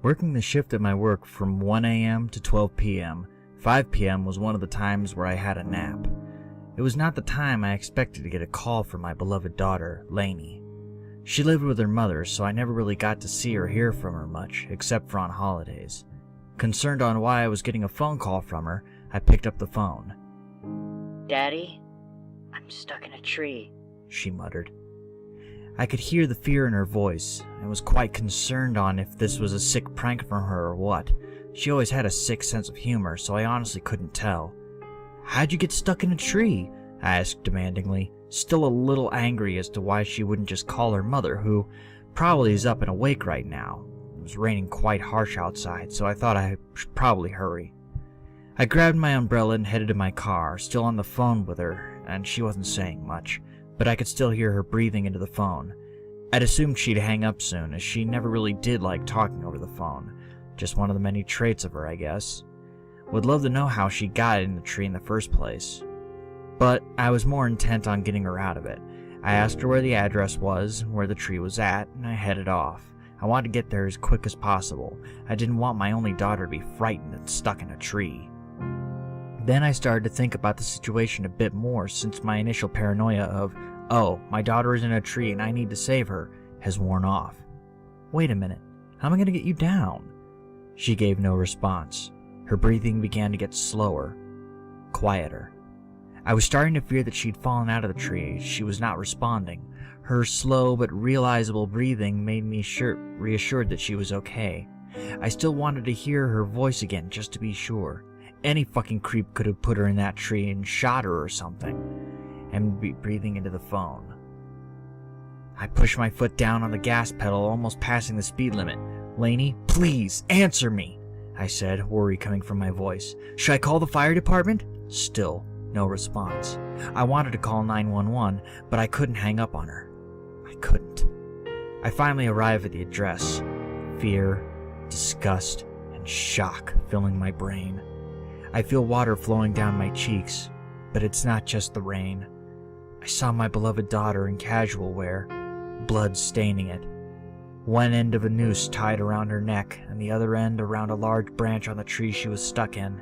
Working the shift at my work from 1 a.m. to 12 p.m., 5 p.m. was one of the times where I had a nap. It was not the time I expected to get a call from my beloved daughter, Lainey. She lived with her mother, so I never really got to see or hear from her much, except for on holidays. Concerned on why I was getting a phone call from her, I picked up the phone. "Daddy, I'm stuck in a tree," she muttered. I could hear the fear in her voice, and was quite concerned on if this was a sick prank from her or what. She always had a sick sense of humor, so I honestly couldn't tell. "How'd you get stuck in a tree?" I asked demandingly, still a little angry as to why she wouldn't just call her mother, who probably is up and awake right now. It was raining quite harsh outside, so I thought I should probably hurry. I grabbed my umbrella and headed to my car, still on the phone with her, and she wasn't saying much, but I could still hear her breathing into the phone. I'd assumed she'd hang up soon, as she never really did like talking over the phone. Just one of the many traits of her, I guess. Would love to know how she got in the tree in the first place. But I was more intent on getting her out of it. I asked her where the address was, where the tree was at, and I headed off. I wanted to get there as quick as possible. I didn't want my only daughter to be frightened and stuck in a tree. Then I started to think about the situation a bit more, since my initial paranoia of, oh, my daughter is in a tree and I need to save her, has worn off. Wait a minute, how am I going to get you down? She gave no response. Her breathing began to get slower, quieter. I was starting to fear that she'd fallen out of the tree. She was not responding. Her slow but realizable breathing made me reassured that she was okay. I still wanted to hear her voice again just to be sure. Any fucking creep could have put her in that tree and shot her or something. And breathing into the phone. I pushed my foot down on the gas pedal, almost passing the speed limit. "Lainey, please, answer me," I said, worry coming from my voice. "Should I call the fire department?" Still, no response. I wanted to call 911, but I couldn't hang up on her. I couldn't. I finally arrived at the address. Fear, disgust, and shock filling my brain. I feel water flowing down my cheeks, but it's not just the rain. I saw my beloved daughter in casual wear, blood staining it. One end of a noose tied around her neck, and the other end around a large branch on the tree she was stuck in.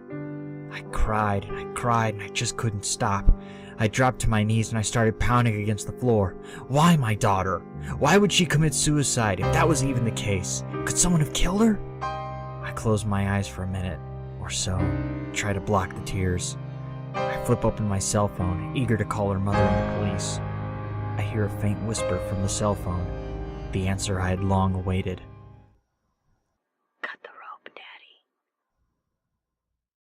I cried, and I just couldn't stop. I dropped to my knees and I started pounding against the floor. Why my daughter? Why would she commit suicide if that was even the case? Could someone have killed her? I closed my eyes for a minute or so, try to block the tears. I flip open my cell phone, eager to call her mother and the police. I hear a faint whisper from the cell phone, the answer I had long awaited.